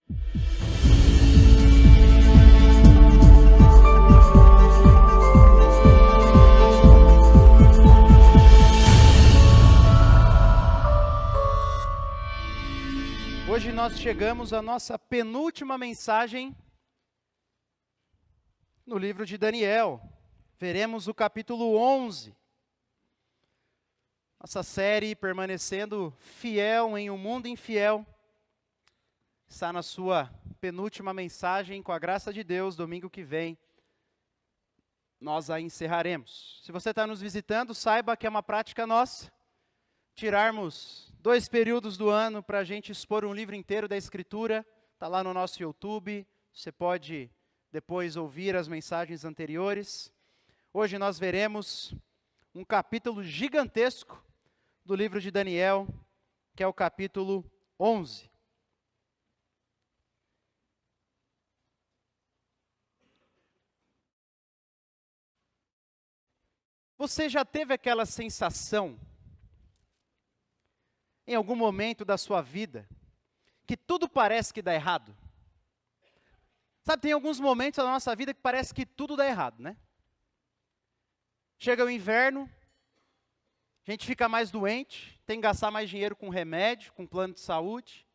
Hoje nós chegamos à nossa penúltima mensagem no livro de Daniel. Veremos o capítulo 11. Nossa série Permanecendo Fiel em um Mundo Infiel está na sua penúltima mensagem. Com a graça de Deus, domingo que vem, nós a encerraremos. Se você está nos visitando, saiba que é uma prática nossa tirarmos 2 períodos do ano para a gente expor um livro inteiro da Escritura. Está lá no nosso YouTube, você pode depois ouvir as mensagens anteriores. Hoje nós veremos um capítulo gigantesco do livro de Daniel, que é o capítulo 11. Você já teve aquela sensação, em algum momento da sua vida, que tudo parece que dá errado? Sabe, tem alguns momentos da nossa vida que parece que tudo dá errado, né? Chega o inverno, a gente fica mais doente, tem que gastar mais dinheiro com remédio, com plano de saúde.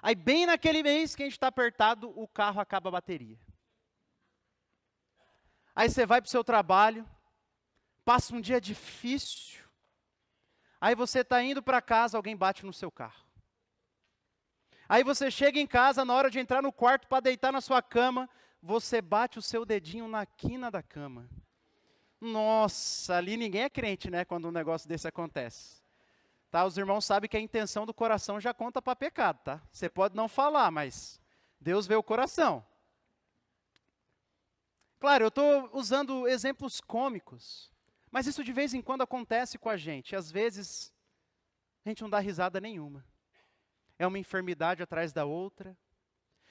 Aí bem naquele mês que a gente está apertado, o carro acaba a bateria. Aí você vai para o seu trabalho, passa um dia difícil. Aí você está indo para casa, alguém bate no seu carro. Aí você chega em casa, na hora de entrar no quarto para deitar na sua cama, você bate o seu dedinho na quina da cama. Nossa, ali ninguém é crente, né, quando um negócio desse acontece. Tá, os irmãos sabem que a intenção do coração já conta para pecado, tá? Você pode não falar, mas Deus vê o coração. Claro, eu estou usando exemplos cômicos, mas isso de vez em quando acontece com a gente. Às vezes, a gente não dá risada nenhuma. É uma enfermidade atrás da outra.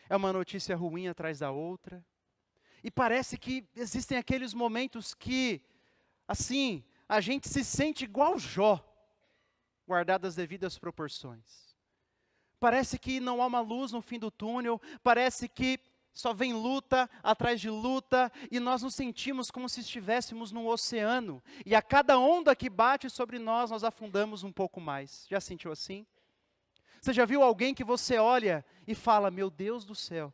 É uma notícia ruim atrás da outra. E parece que existem aqueles momentos que, assim, a gente se sente igual Jó, guardado as devidas proporções. Parece que não há uma luz no fim do túnel. Parece que só vem luta atrás de luta, e nós nos sentimos como se estivéssemos num oceano, e a cada onda que bate sobre nós, nós afundamos um pouco mais. Já sentiu assim? Você já viu alguém que você olha e fala, meu Deus do céu,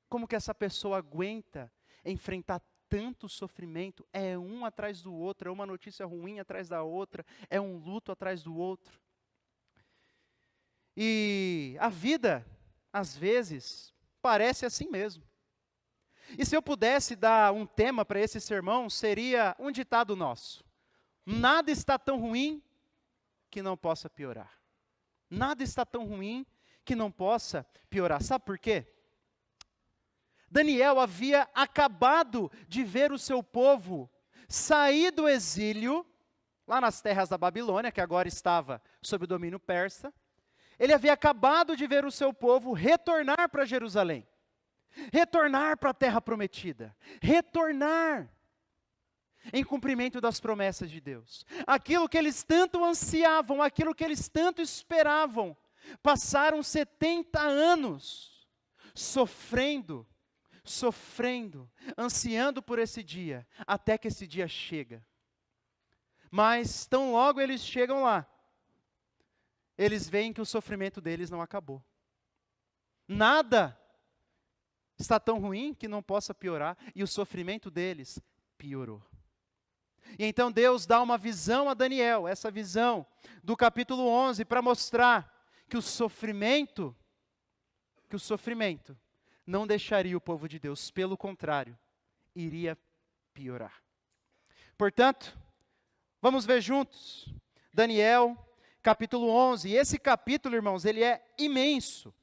como que essa pessoa aguenta enfrentar tanto sofrimento? É um atrás do outro, é uma notícia ruim atrás da outra, é um luto atrás do outro. E a vida, às vezes, parece assim mesmo. E se eu pudesse dar um tema para esse sermão, seria um ditado nosso: nada está tão ruim que não possa piorar. Nada está tão ruim que não possa piorar. Sabe por quê? Daniel havia acabado de ver o seu povo sair do exílio, lá nas terras da Babilônia, que agora estava sob o domínio persa. Ele havia acabado de ver o seu povo retornar para Jerusalém, retornar para a terra prometida, retornar em cumprimento das promessas de Deus. Aquilo que eles tanto ansiavam, aquilo que eles tanto esperavam. Passaram 70 anos sofrendo, ansiando por esse dia, até que esse dia chega. Mas tão logo eles chegam lá, eles veem que o sofrimento deles não acabou. Nada está tão ruim que não possa piorar, e o sofrimento deles piorou. E então Deus dá uma visão a Daniel, essa visão do capítulo 11, para mostrar que o sofrimento não deixaria o povo de Deus, pelo contrário, iria piorar. Portanto, vamos ver juntos, Daniel capítulo 11, e esse capítulo, irmãos, ele é imenso,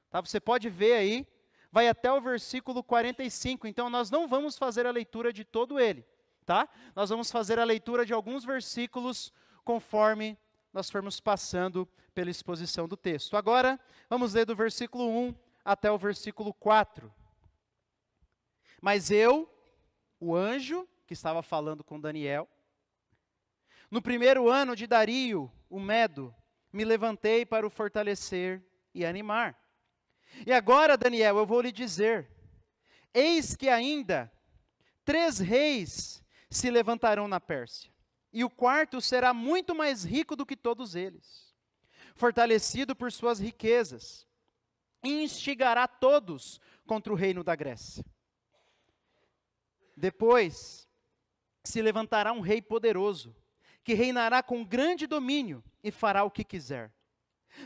tá? Você pode ver aí, vai até o versículo 45, então nós não vamos fazer a leitura de todo ele, tá? Nós vamos fazer a leitura de alguns versículos, conforme nós formos passando pela exposição do texto. Agora, vamos ler do versículo 1 até o versículo 4. Mas eu, o anjo que estava falando com Daniel, no primeiro ano de Dario, o Medo, me levantei para o fortalecer e animar. E agora, Daniel, eu vou lhe dizer, eis que ainda 3 reis se levantarão na Pérsia, e o quarto será muito mais rico do que todos eles, fortalecido por suas riquezas, e instigará todos contra o reino da Grécia. Depois se levantará um rei poderoso, que reinará com grande domínio e fará o que quiser.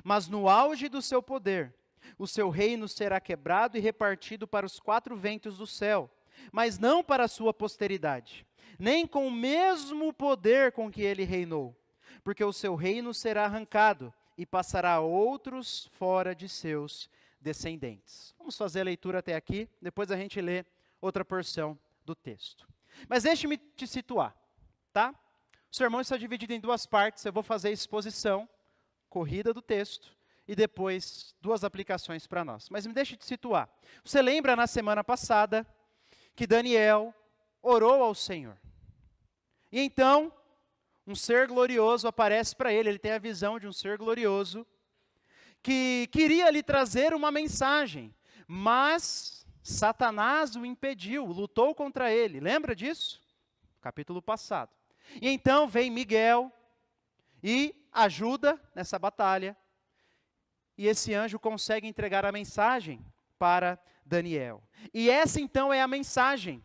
Mas no auge do seu poder, o seu reino será quebrado e repartido para os 4 ventos do céu, mas não para a sua posteridade, nem com o mesmo poder com que ele reinou, porque o seu reino será arrancado e passará a outros fora de seus descendentes. Vamos fazer a leitura até aqui, depois a gente lê outra porção do texto. Mas deixe-me te situar, tá? O sermão está dividido em 2 partes, eu vou fazer a exposição, corrida do texto, e depois 2 aplicações para nós. Mas me deixe te situar. Você lembra na semana passada que Daniel orou ao Senhor. E então, um ser glorioso aparece para ele tem a visão de um ser glorioso, que queria lhe trazer uma mensagem, mas Satanás o impediu, lutou contra ele. Lembra disso? Capítulo passado. E então vem Miguel e ajuda nessa batalha, e esse anjo consegue entregar a mensagem para Daniel. E essa então é a mensagem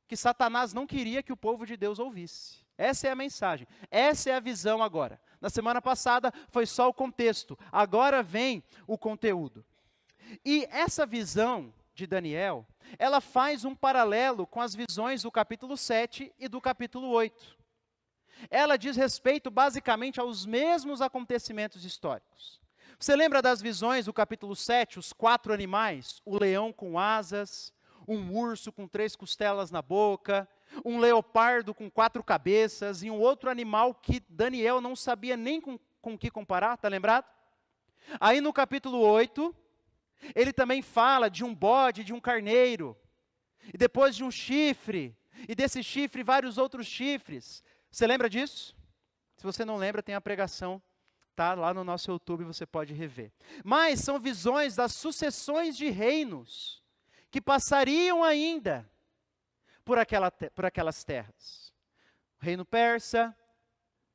que Satanás não queria que o povo de Deus ouvisse. Essa é a mensagem, essa é a visão agora. Na semana passada foi só o contexto, agora vem o conteúdo. E essa visão de Daniel, ela faz um paralelo com as visões do capítulo 7 e do capítulo 8. Ela diz respeito basicamente aos mesmos acontecimentos históricos. Você lembra das visões do capítulo 7, os 4 animais, o leão com asas, um urso com 3 costelas na boca, um leopardo com 4 cabeças e um outro animal que Daniel não sabia nem com que comparar, está lembrado? Aí no capítulo 8, ele também fala de um bode, de um carneiro, e depois de um chifre, e desse chifre vários outros chifres. Você lembra disso? Se você não lembra, tem a pregação, tá lá no nosso YouTube, você pode rever. Mas são visões das sucessões de reinos que passariam ainda por aquelas terras. O reino persa,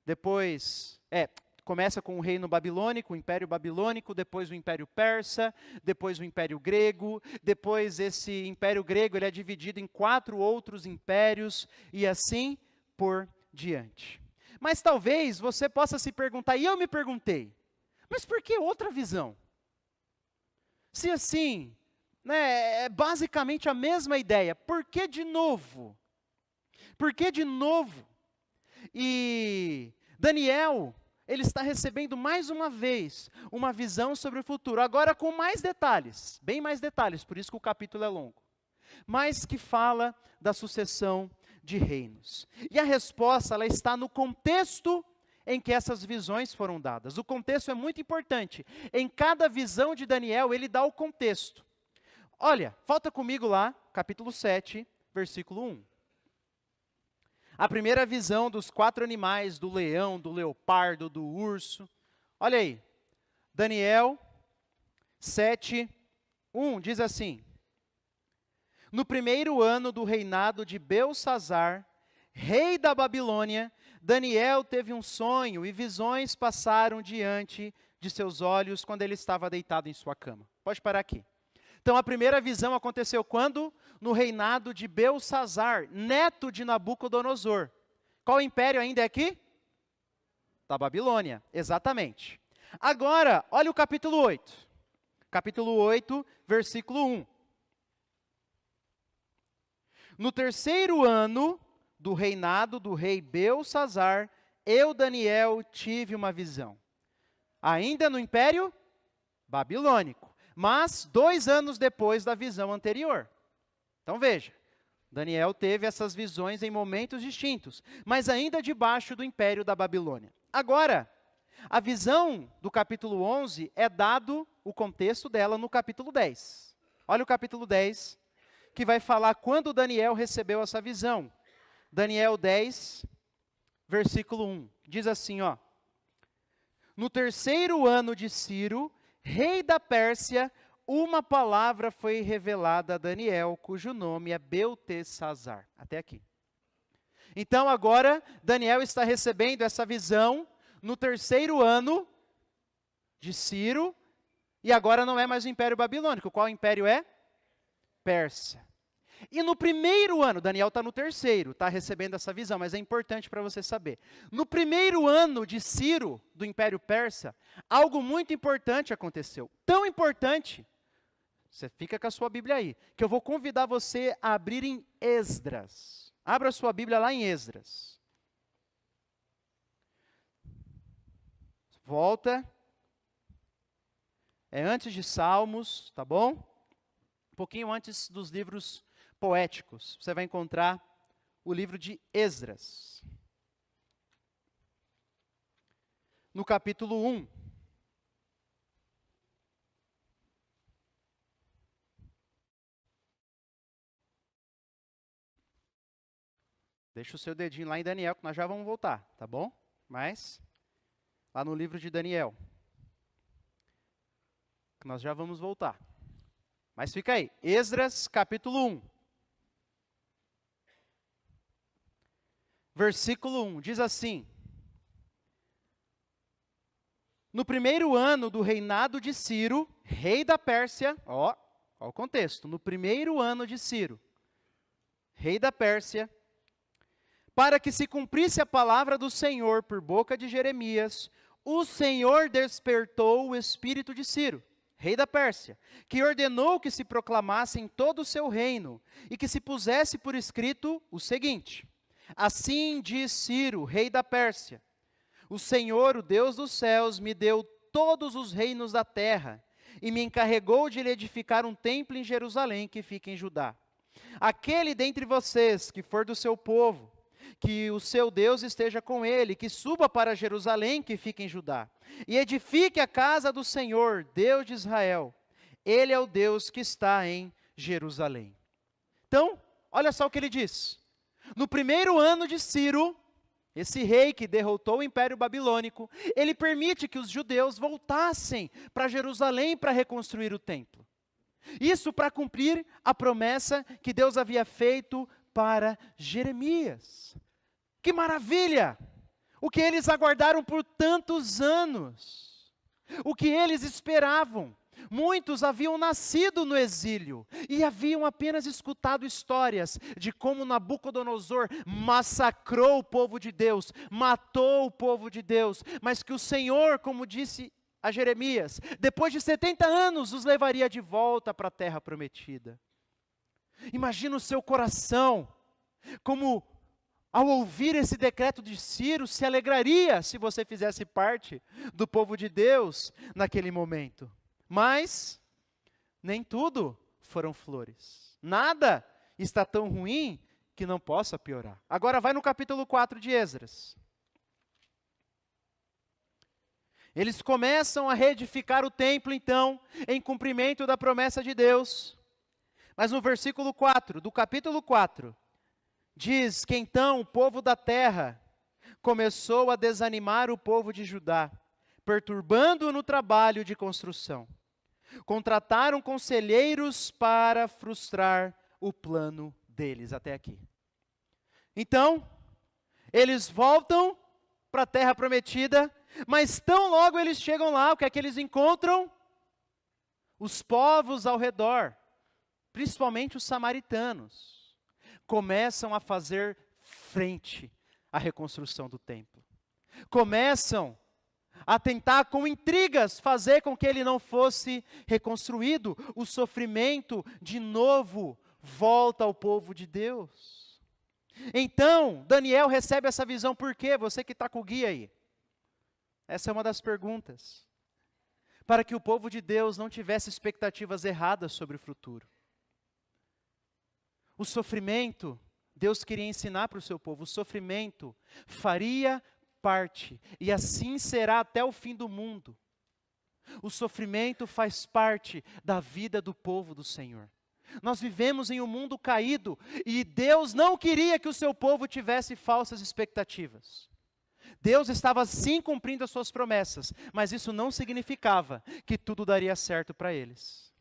depois, começa com o reino babilônico, o império babilônico, depois o império persa, depois o império grego, depois esse império grego ele é dividido em 4 outros impérios, e assim por diante. Mas talvez você possa se perguntar, e eu me perguntei, mas por que outra visão? Se assim, é basicamente a mesma ideia, por que de novo? Por que de novo? E Daniel, ele está recebendo mais uma vez uma visão sobre o futuro, agora com mais detalhes, bem mais detalhes, por isso que o capítulo é longo, mas que fala da sucessão de reinos. E a resposta, ela está no contexto em que essas visões foram dadas. O contexto é muito importante. Em cada visão de Daniel, ele dá o contexto. Olha, volta comigo lá, capítulo 7, versículo 1. A primeira visão dos 4 animais, do leão, do leopardo, do urso. Olha aí, Daniel 7, 1, diz assim: no primeiro ano do reinado de Belsassar, rei da Babilônia, Daniel teve um sonho e visões passaram diante de seus olhos quando ele estava deitado em sua cama. Pode parar aqui. Então a primeira visão aconteceu quando? No reinado de Belsassar, neto de Nabucodonosor. Qual império ainda é aqui? Da Babilônia, exatamente. Agora, olha o capítulo 8. Capítulo 8, versículo 1. No terceiro ano do reinado do rei Belsassar, eu, Daniel, tive uma visão. Ainda no Império Babilônico, mas 2 anos depois da visão anterior. Então veja, Daniel teve essas visões em momentos distintos, mas ainda debaixo do Império da Babilônia. Agora, a visão do capítulo 11 é dado o contexto dela no capítulo 10. Olha o capítulo 10. Que vai falar quando Daniel recebeu essa visão. Daniel 10, versículo 1. Diz assim, ó: no terceiro ano de Ciro, rei da Pérsia, uma palavra foi revelada a Daniel, cujo nome é Beltesazar. Até aqui. Então agora, Daniel está recebendo essa visão no terceiro ano de Ciro, e agora não é mais o Império Babilônico. Qual império é? Persa. E no primeiro ano, Daniel está no terceiro, está recebendo essa visão, mas é importante para você saber. No primeiro ano de Ciro, do Império Persa, algo muito importante aconteceu. Tão importante, você fica com a sua Bíblia aí, que eu vou convidar você a abrir em Esdras. Abra a sua Bíblia lá em Esdras. Volta. É antes de Salmos, tá bom? Um pouquinho antes dos livros poéticos. Você vai encontrar o livro de Esdras. No capítulo 1. Deixa o seu dedinho lá em Daniel, que nós já vamos voltar, tá bom? Mas, lá no livro de Daniel. Que nós já vamos voltar. Mas fica aí. Esdras, capítulo 1. Versículo 1, diz assim: no primeiro ano do reinado de Ciro, rei da Pérsia, ó o contexto, no primeiro ano de Ciro, rei da Pérsia, para que se cumprisse a palavra do Senhor por boca de Jeremias, o Senhor despertou o espírito de Ciro, rei da Pérsia, que ordenou que se proclamasse em todo o seu reino, e que se pusesse por escrito o seguinte: assim diz Ciro, rei da Pérsia: o Senhor, o Deus dos céus, me deu todos os reinos da terra, e me encarregou de lhe edificar um templo em Jerusalém, que fica em Judá. Aquele dentre vocês que for do seu povo, que o seu Deus esteja com ele, que suba para Jerusalém, que fica em Judá, e edifique a casa do Senhor, Deus de Israel. Ele é o Deus que está em Jerusalém. Então, olha só o que ele diz. No primeiro ano de Ciro, esse rei que derrotou o Império Babilônico, ele permite que os judeus voltassem para Jerusalém para reconstruir o templo. Isso para cumprir a promessa que Deus havia feito para Jeremias. Que maravilha! O que eles aguardaram por tantos anos. O que eles esperavam. Muitos haviam nascido no exílio e haviam apenas escutado histórias de como Nabucodonosor massacrou o povo de Deus, matou o povo de Deus, mas que o Senhor, como disse a Jeremias, depois de 70 anos os levaria de volta para a terra prometida. Imagina o seu coração, como ao ouvir esse decreto de Ciro, se alegraria se você fizesse parte do povo de Deus naquele momento. Mas, nem tudo foram flores. Nada está tão ruim que não possa piorar. Agora vai no capítulo 4 de Esdras. Eles começam a reedificar o templo, então, em cumprimento da promessa de Deus. Mas no versículo 4, do capítulo 4, diz que então o povo da terra começou a desanimar o povo de Judá, perturbando-o no trabalho de construção. Contrataram conselheiros para frustrar o plano deles, até aqui. Então, eles voltam para a terra prometida, mas tão logo eles chegam lá, o que é que eles encontram? Os povos ao redor, principalmente os samaritanos, começam a fazer frente à reconstrução do templo. Começam a tentar com intrigas fazer com que ele não fosse reconstruído. O sofrimento, de novo, volta ao povo de Deus. Então, Daniel recebe essa visão por quê? Você que está com o guia aí. Essa é uma das perguntas. Para que o povo de Deus não tivesse expectativas erradas sobre o futuro. O sofrimento, Deus queria ensinar para o seu povo, o sofrimento faria parte, e assim será até o fim do mundo. O sofrimento faz parte da vida do povo do Senhor. Nós vivemos em um mundo caído, e Deus não queria que o seu povo tivesse falsas expectativas. Deus estava sim cumprindo as suas promessas, mas isso não significava que tudo daria certo para eles.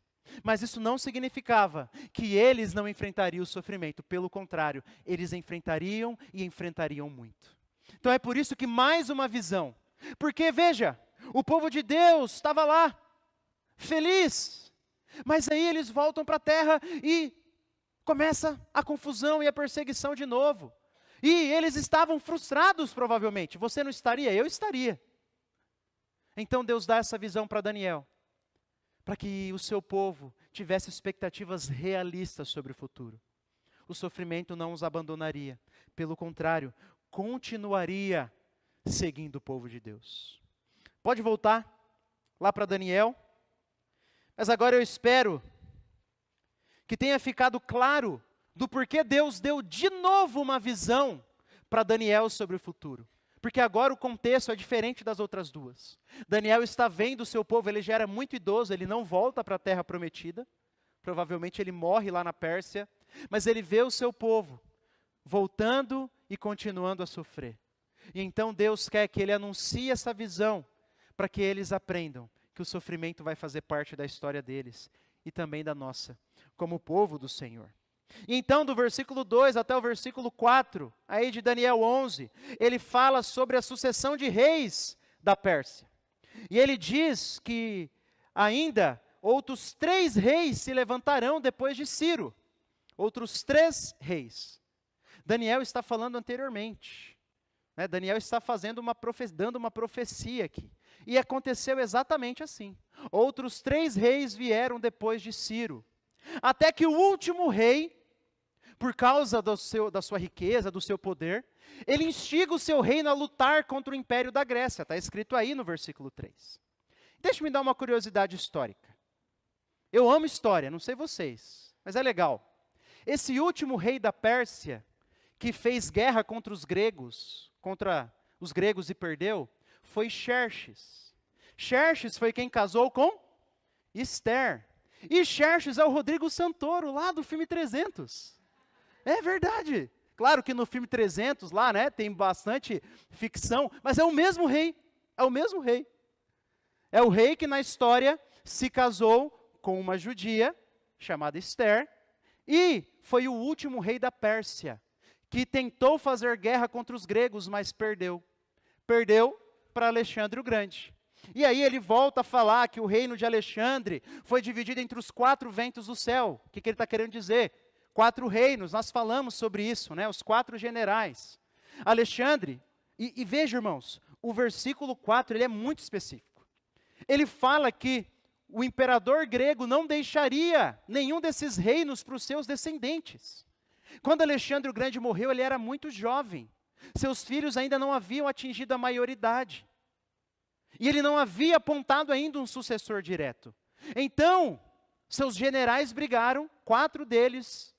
Mas isso não significava que eles não enfrentariam o sofrimento. Pelo contrário, eles enfrentariam e enfrentariam muito. Então é por isso que mais uma visão. Porque veja, o povo de Deus estava lá, feliz. Mas aí eles voltam para a terra e começa a confusão e a perseguição de novo. E eles estavam frustrados provavelmente. Você não estaria? Eu estaria. Então Deus dá essa visão para Daniel, para que o seu povo tivesse expectativas realistas sobre o futuro. O sofrimento não os abandonaria, pelo contrário, continuaria seguindo o povo de Deus. Pode voltar lá para Daniel, mas agora eu espero que tenha ficado claro do porquê Deus deu de novo uma visão para Daniel sobre o futuro. Porque agora o contexto é diferente das outras duas. Daniel está vendo o seu povo, ele já era muito idoso, ele não volta para a terra prometida. Provavelmente ele morre lá na Pérsia. Mas ele vê o seu povo voltando e continuando a sofrer. E então Deus quer que ele anuncie essa visão para que eles aprendam que o sofrimento vai fazer parte da história deles e também da nossa, como povo do Senhor. E então, do versículo 2 até o versículo 4, aí de Daniel 11, ele fala sobre a sucessão de reis da Pérsia. E ele diz que ainda outros 3 reis se levantarão depois de Ciro. Outros 3 reis. Daniel está falando anteriormente. Né? Daniel está dando uma profecia aqui. E aconteceu exatamente assim. Outros 3 reis vieram depois de Ciro. Até que o último rei, por causa da sua riqueza, do seu poder, ele instiga o seu reino a lutar contra o império da Grécia. Está escrito aí no versículo 3. Deixa-me dar uma curiosidade histórica. Eu amo história, não sei vocês, mas é legal. Esse último rei da Pérsia, que fez guerra contra os gregos e perdeu, foi Xerxes. Xerxes foi quem casou com Esther. E Xerxes é o Rodrigo Santoro, lá do filme 300. É verdade. Claro que no filme 300, lá, né, tem bastante ficção, mas é o mesmo rei. É o mesmo rei. É o rei que na história se casou com uma judia, chamada Esther, e foi o último rei da Pérsia, que tentou fazer guerra contra os gregos, mas perdeu. Perdeu para Alexandre o Grande. E aí ele volta a falar que o reino de Alexandre foi dividido entre os 4 ventos do céu. O que ele está querendo dizer? 4 reinos, nós falamos sobre isso, né? Os 4 generais. Alexandre, e veja, irmãos, o versículo 4, ele é muito específico. Ele fala que o imperador grego não deixaria nenhum desses reinos para os seus descendentes. Quando Alexandre o Grande morreu, ele era muito jovem. Seus filhos ainda não haviam atingido a maioridade. E ele não havia apontado ainda um sucessor direto. Então, seus generais brigaram, 4 deles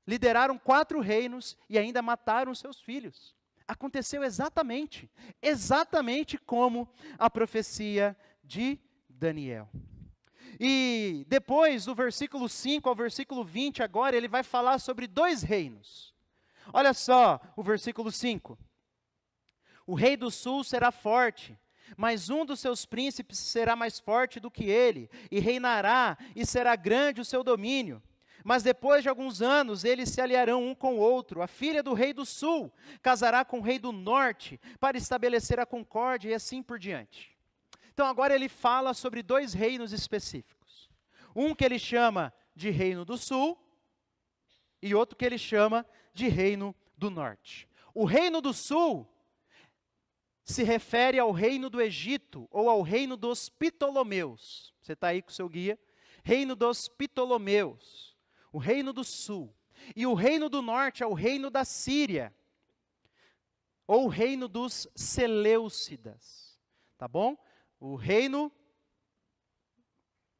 lideraram 4 reinos e ainda mataram seus filhos. Aconteceu exatamente como a profecia de Daniel. E depois, do versículo 5 ao versículo 20, agora ele vai falar sobre 2 reinos. Olha só o versículo 5. O rei do sul será forte, mas um dos seus príncipes será mais forte do que ele, e reinará, e será grande o seu domínio. Mas depois de alguns anos, eles se aliarão um com o outro. A filha do rei do sul casará com o rei do norte, para estabelecer a concórdia e assim por diante. Então agora ele fala sobre 2 reinos específicos. Um que ele chama de reino do sul, e outro que ele chama de reino do norte. O reino do sul se refere ao reino do Egito, ou ao reino dos Ptolomeus. Você está aí com o seu guia? Reino dos Ptolomeus, o reino do sul. E o reino do norte é o reino da Síria, ou o reino dos Seleucidas. Tá bom? O reino...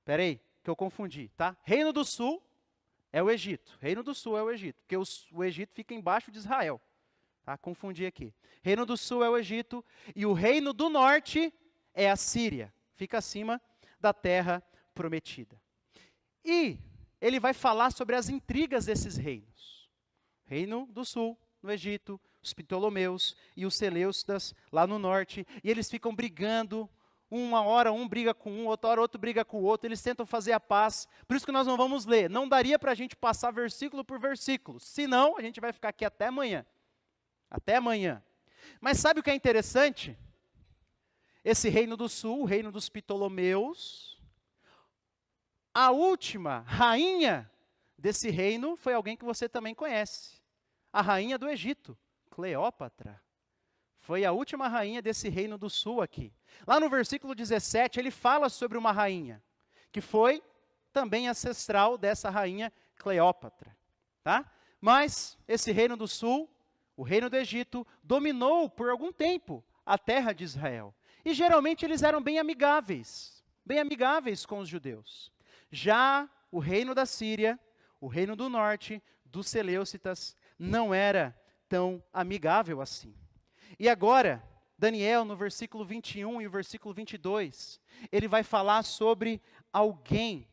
Peraí, que eu confundi, tá? Reino do sul é o Egito. Reino do sul é o Egito, porque o Egito fica embaixo de Israel. Tá? Confundi aqui. Reino do sul é o Egito e o reino do norte é a Síria. Fica acima da terra prometida. E ele vai falar sobre as intrigas desses reinos. Reino do sul, no Egito, os Ptolomeus e os Seleucidas lá no norte. E eles ficam brigando Uma hora um briga com um, outra hora outro briga com o outro, eles tentam fazer a paz. Por isso que nós não vamos ler. Não daria para a gente passar versículo por versículo. Senão, a gente vai ficar aqui até amanhã. Até amanhã. Mas sabe o que é interessante? Esse reino do sul, o reino dos Ptolomeus, a última rainha desse reino foi alguém que você também conhece. A rainha do Egito, Cleópatra. Foi a última rainha desse reino do sul aqui. Lá no versículo 17, ele fala sobre uma rainha, que foi também ancestral dessa rainha Cleópatra. Tá? Mas esse reino do sul, o reino do Egito, dominou por algum tempo a terra de Israel. E geralmente eles eram bem amigáveis com os judeus. Já o reino da Síria, o reino do norte, dos Seleucitas, não era tão amigável assim. E agora, Daniel, no versículo 21 e o versículo 22, ele vai falar sobre alguém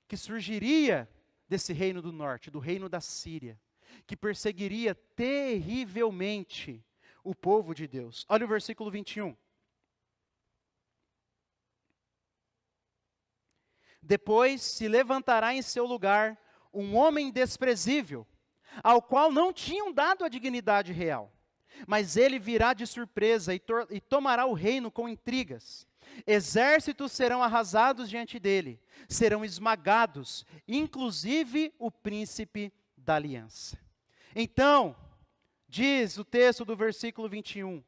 que surgiria desse reino do norte, do reino da Síria, que perseguiria terrivelmente o povo de Deus. Olha o versículo 21. Depois se levantará em seu lugar um homem desprezível, ao qual não tinham dado a dignidade real. Mas ele virá de surpresa e tomará o reino com intrigas. Exércitos serão arrasados diante dele, serão esmagados, inclusive o príncipe da aliança. Então, diz o texto do versículo 21,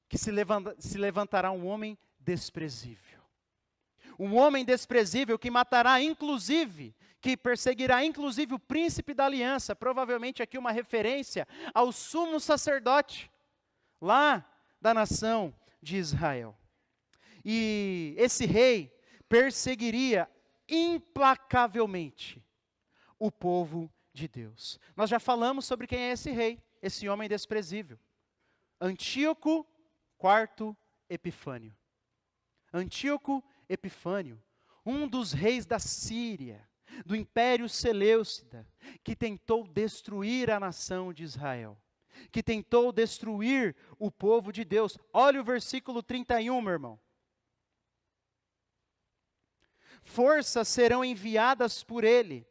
que se levantará um homem desprezível. Um homem desprezível que matará inclusive, que perseguirá inclusive o príncipe da aliança, provavelmente aqui uma referência ao sumo sacerdote, lá da nação de Israel. E esse rei perseguiria implacavelmente o povo de Deus. Nós já falamos sobre quem é esse rei, esse homem desprezível. Antíoco IV Epifânio. Antíoco Epifânio, um dos reis da Síria, do Império Seleucida, que tentou destruir a nação de Israel, que tentou destruir o povo de Deus. Olha o versículo 31, meu irmão. Forças serão enviadas por ele,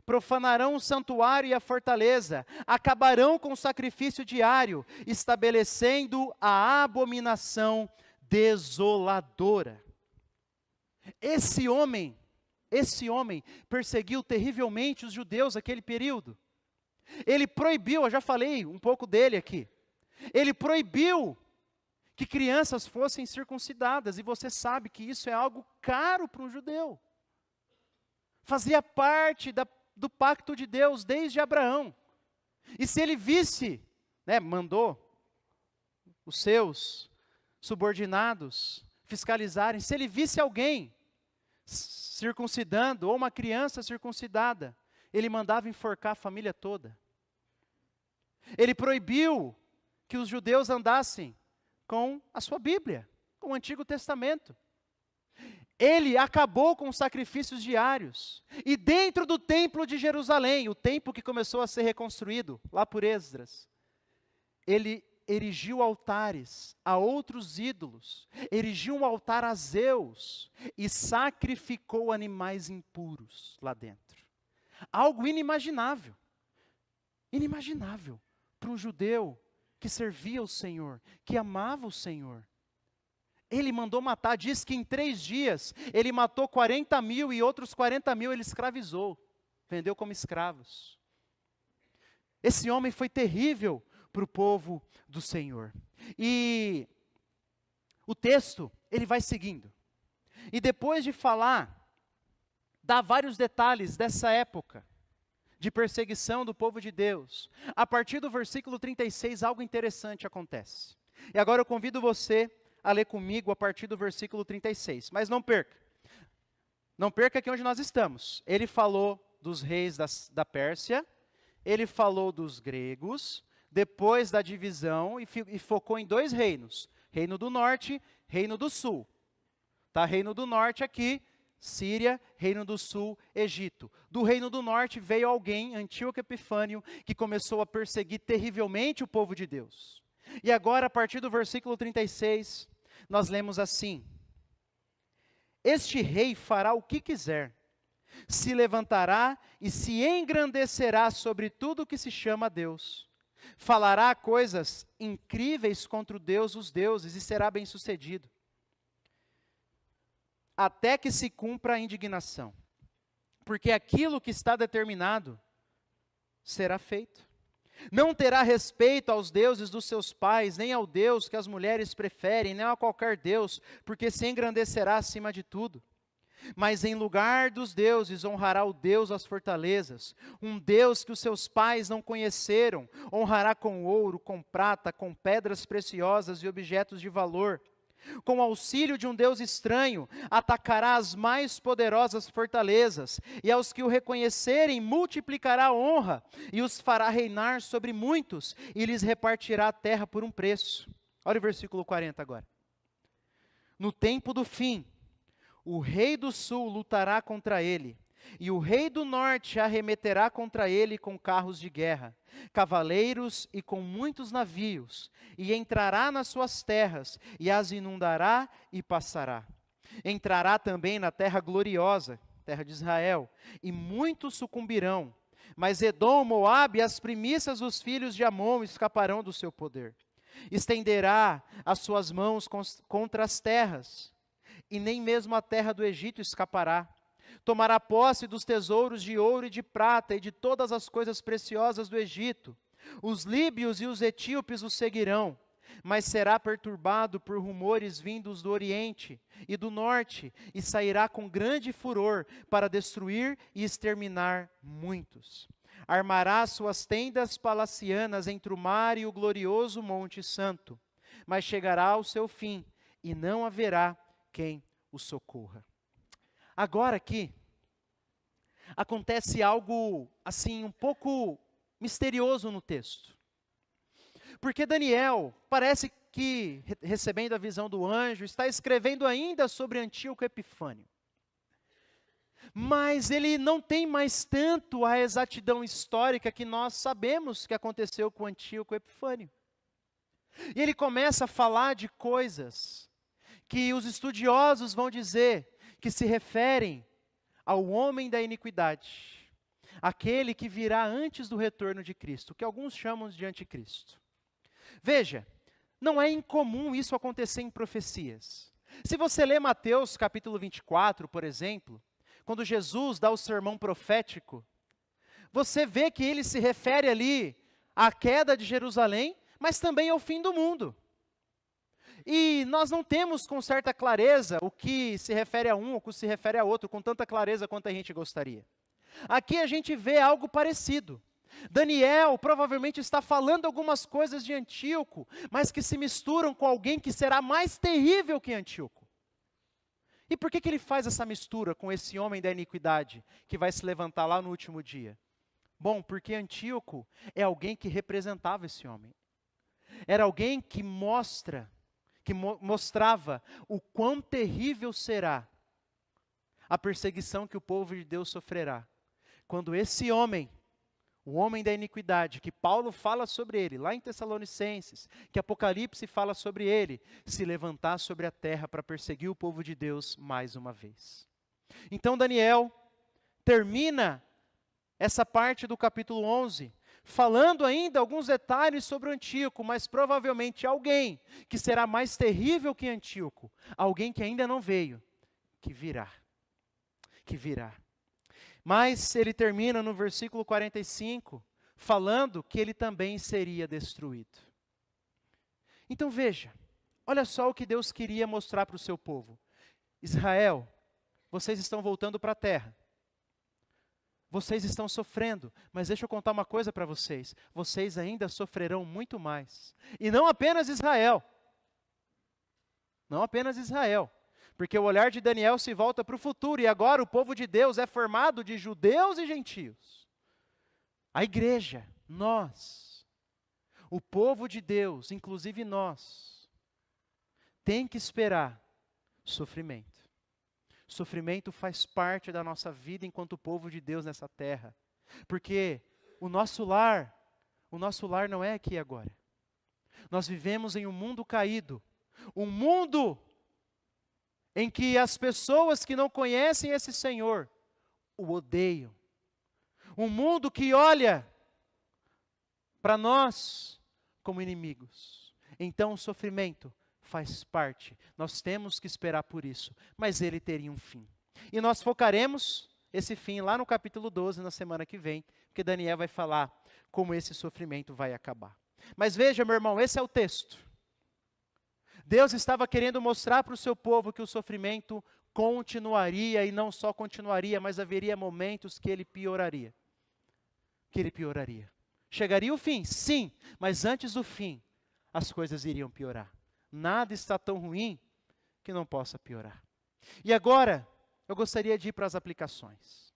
profanarão o santuário e a fortaleza, acabarão com o sacrifício diário, estabelecendo a abominação desoladora. Esse homem perseguiu terrivelmente os judeus naquele período. Ele proibiu, eu já falei um pouco dele aqui. Ele proibiu que crianças fossem circuncidadas, e você sabe que isso é algo caro para um judeu. Fazia parte do pacto de Deus desde Abraão. E se ele visse, mandou os seus subordinados fiscalizarem, se ele visse alguém circuncidando, ou uma criança circuncidada, ele mandava enforcar a família toda. Ele proibiu que os judeus andassem com a sua Bíblia, com o Antigo Testamento. Ele acabou com os sacrifícios diários. E dentro do templo de Jerusalém, o templo que começou a ser reconstruído, lá por Esdras, ele erigiu altares a outros ídolos, erigiu um altar a Zeus e sacrificou animais impuros lá dentro. Algo inimaginável. Inimaginável para um judeu que servia o Senhor, que amava o Senhor. Ele mandou matar, diz que em 3 dias ele matou 40.000 e outros 40.000 ele escravizou, vendeu como escravos. Esse homem foi terrível para o povo do Senhor. E o texto, ele vai seguindo. E depois de falar, dá vários detalhes dessa época de perseguição do povo de Deus. A partir do versículo 36, algo interessante acontece. E agora eu convido você a ler comigo a partir do versículo 36. Mas não perca. Não perca aqui onde nós estamos. Ele falou dos reis da Pérsia, ele falou dos gregos, depois da divisão, e focou em 2 reinos. Reino do norte, reino do sul. Tá? Reino do norte aqui, Síria, reino do sul, Egito. Do reino do norte veio alguém, Antíoco Epifânio, que começou a perseguir terrivelmente o povo de Deus. E agora, a partir do versículo 36, nós lemos assim: Este rei fará o que quiser, se levantará e se engrandecerá sobre tudo o que se chama Deus. Falará coisas incríveis contra o Deus dos deuses e será bem-sucedido, até que se cumpra a indignação. Porque aquilo que está determinado será feito. Não terá respeito aos deuses dos seus pais, nem ao Deus que as mulheres preferem, nem a qualquer Deus, porque se engrandecerá acima de tudo. Mas em lugar dos deuses honrará o Deus das fortalezas, um Deus que os seus pais não conheceram, honrará com ouro, com prata, com pedras preciosas e objetos de valor. Com o auxílio de um Deus estranho, atacará as mais poderosas fortalezas, e aos que o reconhecerem multiplicará a honra, e os fará reinar sobre muitos, e lhes repartirá a terra por um preço. Olha o versículo 40 agora. No tempo do fim, o rei do sul lutará contra ele, e o rei do norte arremeterá contra ele com carros de guerra, cavaleiros e com muitos navios, e entrará nas suas terras, e as inundará e passará. Entrará também na terra gloriosa, terra de Israel, e muitos sucumbirão, mas Edom, Moabe e as primícias dos filhos de Amon escaparão do seu poder. Estenderá as suas mãos contra as terras, e nem mesmo a terra do Egito escapará. Tomará posse dos tesouros de ouro e de prata e de todas as coisas preciosas do Egito. Os líbios e os etíopes o seguirão, mas será perturbado por rumores vindos do Oriente e do Norte, e sairá com grande furor para destruir e exterminar muitos. Armará suas tendas palacianas entre o mar e o glorioso Monte Santo, mas chegará ao seu fim, e não haverá quem o socorra. Agora aqui, acontece algo assim um pouco misterioso no texto. Porque Daniel, parece que recebendo a visão do anjo, está escrevendo ainda sobre Antíoco Epifânio. Mas ele não tem mais tanto a exatidão histórica que nós sabemos que aconteceu com Antíoco Epifânio. E ele começa a falar de coisas que os estudiosos vão dizer que se referem ao homem da iniquidade, aquele que virá antes do retorno de Cristo, que alguns chamam de anticristo. Veja, não é incomum isso acontecer em profecias. Se você lê Mateus capítulo 24, por exemplo, quando Jesus dá o sermão profético, você vê que ele se refere ali à queda de Jerusalém, mas também ao fim do mundo. E nós não temos com certa clareza o que se refere a um ou o que se refere a outro, com tanta clareza quanto a gente gostaria. Aqui a gente vê algo parecido. Daniel provavelmente está falando algumas coisas de Antíoco, mas que se misturam com alguém que será mais terrível que Antíoco. E por que ele faz essa mistura com esse homem da iniquidade, que vai se levantar lá no último dia? Bom, porque Antíoco é alguém que representava esse homem. Era alguém que mostrava o quão terrível será a perseguição que o povo de Deus sofrerá, quando esse homem, o homem da iniquidade, que Paulo fala sobre ele, lá em Tessalonicenses, que Apocalipse fala sobre ele, se levantar sobre a terra para perseguir o povo de Deus mais uma vez. Então Daniel termina essa parte do capítulo 11, falando ainda alguns detalhes sobre o Antíoco, mas provavelmente alguém que será mais terrível que Antíoco, alguém que ainda não veio, que virá. Mas ele termina no versículo 45, falando que ele também seria destruído. Então veja, olha só o que Deus queria mostrar para o seu povo. Israel, vocês estão voltando para a terra. Vocês estão sofrendo, mas deixa eu contar uma coisa para vocês. Vocês ainda sofrerão muito mais. E não apenas Israel. Não apenas Israel. Porque o olhar de Daniel se volta para o futuro. E agora o povo de Deus é formado de judeus e gentios. A igreja, nós, o povo de Deus, inclusive nós, tem que esperar sofrimento. Sofrimento faz parte da nossa vida enquanto povo de Deus nessa terra. Porque o nosso lar não é aqui agora. Nós vivemos em um mundo caído. Um mundo em que as pessoas que não conhecem esse Senhor o odeiam. Um mundo que olha para nós como inimigos. Então o sofrimento faz parte. Nós temos que esperar por isso, mas ele teria um fim. E nós focaremos esse fim lá no capítulo 12, na semana que vem, porque Daniel vai falar como esse sofrimento vai acabar. Mas veja, meu irmão, esse é o texto. Deus estava querendo mostrar para o seu povo que o sofrimento continuaria, e não só continuaria, mas haveria momentos que ele pioraria. Chegaria o fim, sim, mas antes do fim, as coisas iriam piorar. Nada está tão ruim que não possa piorar. E agora, eu gostaria de ir para as aplicações.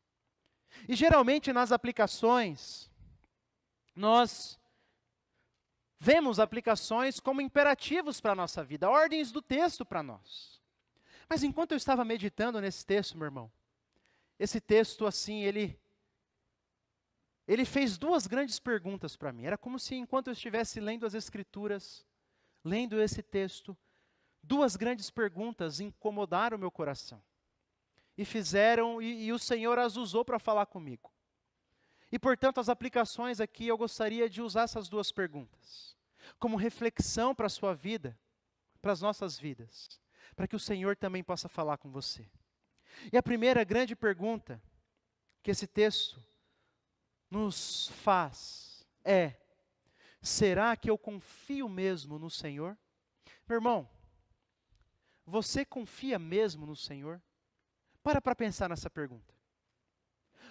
E geralmente nas aplicações, nós vemos aplicações como imperativos para a nossa vida, ordens do texto para nós. Mas enquanto eu estava meditando nesse texto, meu irmão, esse texto assim, ele fez duas grandes perguntas para mim. Era como se enquanto eu estivesse lendo as Escrituras, lendo esse texto, duas grandes perguntas incomodaram o meu coração. E o Senhor as usou para falar comigo. E portanto as aplicações aqui eu gostaria de usar essas duas perguntas como reflexão para a sua vida, para as nossas vidas, para que o Senhor também possa falar com você. E a primeira grande pergunta que esse texto nos faz é: será que eu confio mesmo no Senhor? Meu irmão, você confia mesmo no Senhor? Para pensar nessa pergunta.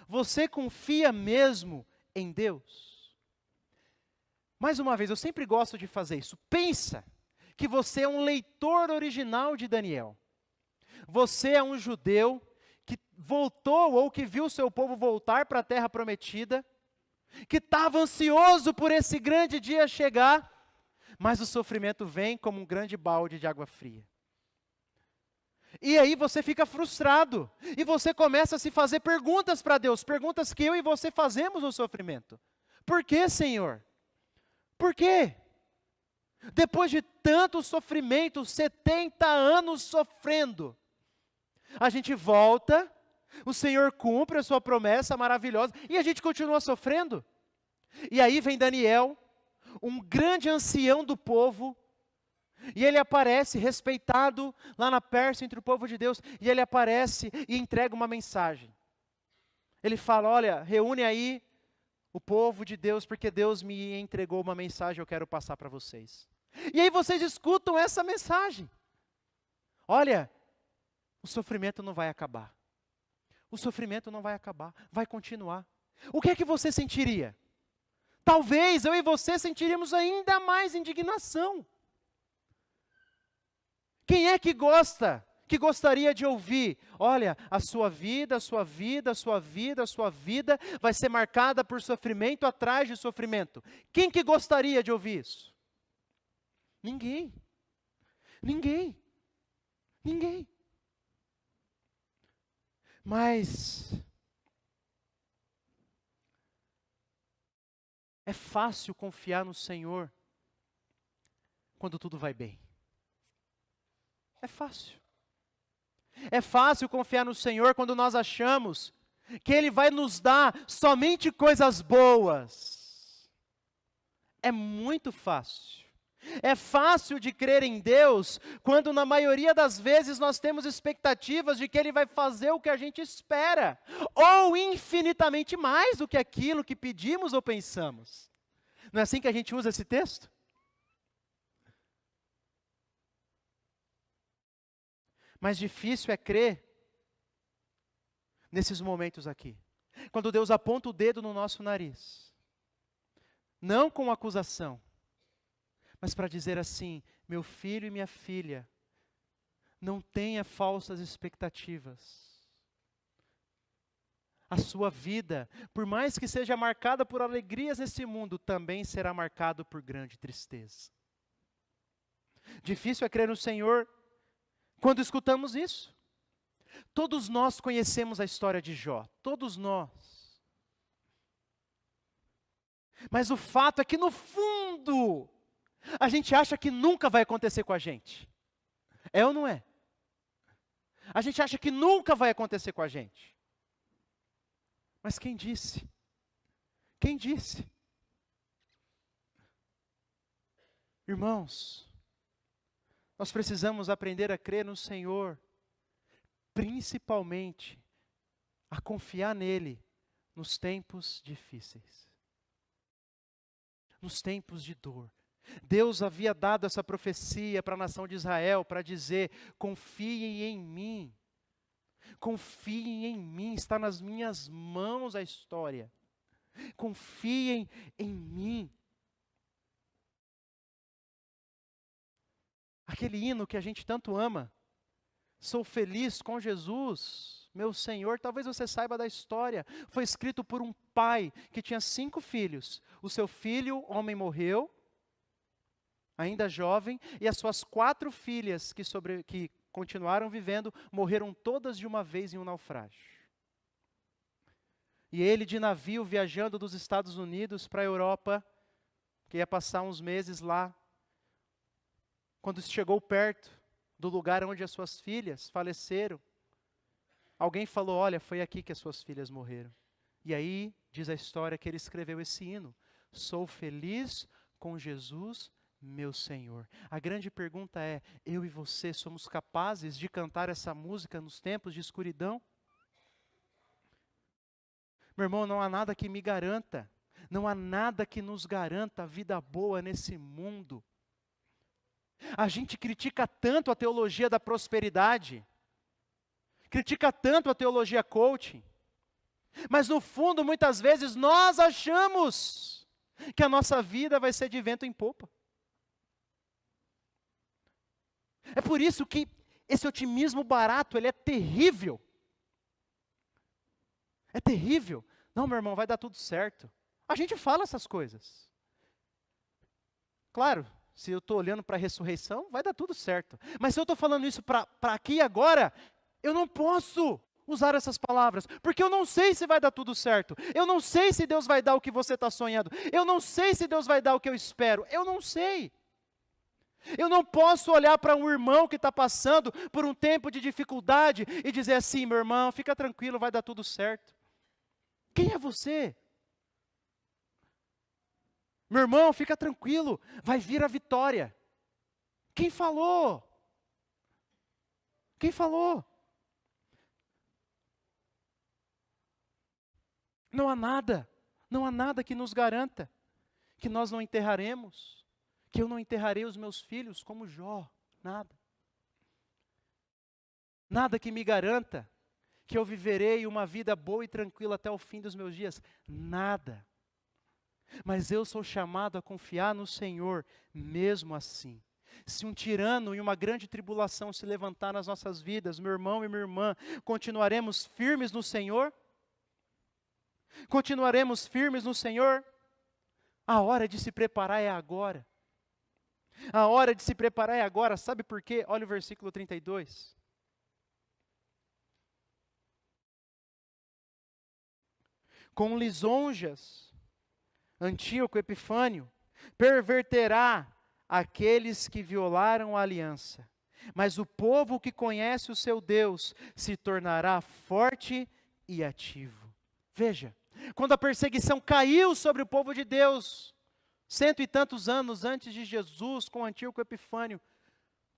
Você confia mesmo em Deus? Mais uma vez, eu sempre gosto de fazer isso. Pensa que você é um leitor original de Daniel. Você é um judeu que voltou ou que viu seu povo voltar para a terra prometida, que estava ansioso por esse grande dia chegar, mas o sofrimento vem como um grande balde de água fria. E aí você fica frustrado, e você começa a se fazer perguntas para Deus, perguntas que eu e você fazemos no sofrimento. Por que, Senhor? Por quê? Depois de tanto sofrimento, 70 anos sofrendo, a gente volta, o Senhor cumpre a sua promessa maravilhosa, e a gente continua sofrendo. E aí vem Daniel, um grande ancião do povo, e ele aparece respeitado lá na Pérsia entre o povo de Deus, e ele aparece e entrega uma mensagem. Ele fala: olha, reúne aí o povo de Deus, porque Deus me entregou uma mensagem, eu quero passar para vocês. E aí vocês escutam essa mensagem. Olha, o sofrimento não vai acabar. O sofrimento não vai acabar, vai continuar. O que é que você sentiria? Talvez eu e você sentiríamos ainda mais indignação. Quem é que gostaria de ouvir: olha, a sua vida vai ser marcada por sofrimento atrás de sofrimento? Quem que gostaria de ouvir isso? Ninguém. Ninguém. Ninguém. Mas é fácil confiar no Senhor quando tudo vai bem. É fácil. É fácil confiar no Senhor quando nós achamos que Ele vai nos dar somente coisas boas. É muito fácil. É fácil de crer em Deus quando na maioria das vezes nós temos expectativas de que Ele vai fazer o que a gente espera, ou infinitamente mais do que aquilo que pedimos ou pensamos. Não é assim que a gente usa esse texto? Mas difícil é crer nesses momentos aqui, quando Deus aponta o dedo no nosso nariz, não com acusação, mas para dizer assim: meu filho e minha filha, não tenha falsas expectativas. A sua vida, por mais que seja marcada por alegrias nesse mundo, também será marcado por grande tristeza. Difícil é crer no Senhor quando escutamos isso. Todos nós conhecemos a história de Jó, todos nós. Mas o fato é que no fundo, a gente acha que nunca vai acontecer com a gente. É ou não é? A gente acha que nunca vai acontecer com a gente. Mas quem disse? Quem disse? Irmãos, nós precisamos aprender a crer no Senhor, principalmente a confiar nele nos tempos difíceis, nos tempos de dor. Deus havia dado essa profecia para a nação de Israel, para dizer: confiem em mim, confiem em mim, está nas minhas mãos a história, confiem em mim. Aquele hino que a gente tanto ama, sou feliz com Jesus, meu Senhor. Talvez você saiba da história, foi escrito por um pai que tinha 5 filhos. O seu filho, homem, morreu, ainda jovem, e as suas 4 filhas que continuaram vivendo, morreram todas de uma vez em um naufrágio. E ele de navio, viajando dos Estados Unidos para a Europa, que ia passar uns meses lá, quando chegou perto do lugar onde as suas filhas faleceram, alguém falou: olha, foi aqui que as suas filhas morreram. E aí, diz a história que ele escreveu esse hino: sou feliz com Jesus, meu Senhor. A grande pergunta é: eu e você somos capazes de cantar essa música nos tempos de escuridão? Meu irmão, não há nada que me garanta, não há nada que nos garanta a vida boa nesse mundo. A gente critica tanto a teologia da prosperidade, critica tanto a teologia coaching, mas no fundo, muitas vezes, nós achamos que a nossa vida vai ser de vento em popa. É por isso que esse otimismo barato, ele é terrível. É terrível. Não, meu irmão, vai dar tudo certo. A gente fala essas coisas. Claro, se eu estou olhando para a ressurreição, vai dar tudo certo. Mas se eu estou falando isso para aqui e agora, eu não posso usar essas palavras, porque eu não sei se vai dar tudo certo. Eu não sei se Deus vai dar o que você está sonhando. Eu não sei se Deus vai dar o que eu espero. Eu não sei. Eu não posso olhar para um irmão que está passando por um tempo de dificuldade e dizer assim: meu irmão, fica tranquilo, vai dar tudo certo. Quem é você? Meu irmão, fica tranquilo, vai vir a vitória. Quem falou? Quem falou? Não há nada que nos garanta que nós não enterraremos, que eu não enterrarei os meus filhos como Jó, nada. Nada que me garanta que eu viverei uma vida boa e tranquila até o fim dos meus dias, nada. Mas eu sou chamado a confiar no Senhor, mesmo assim. Se um tirano e uma grande tribulação se levantar nas nossas vidas, meu irmão e minha irmã, continuaremos firmes no Senhor? Continuaremos firmes no Senhor? A hora de se preparar é agora. A hora de se preparar é agora. Sabe por quê? Olha o versículo 32. Com lisonjas, Antíoco Epifânio perverterá aqueles que violaram a aliança, mas o povo que conhece o seu Deus se tornará forte e ativo. Veja, quando a perseguição caiu sobre o povo de Deus, 100 e tantos anos antes de Jesus, com Antíoco Epifânio,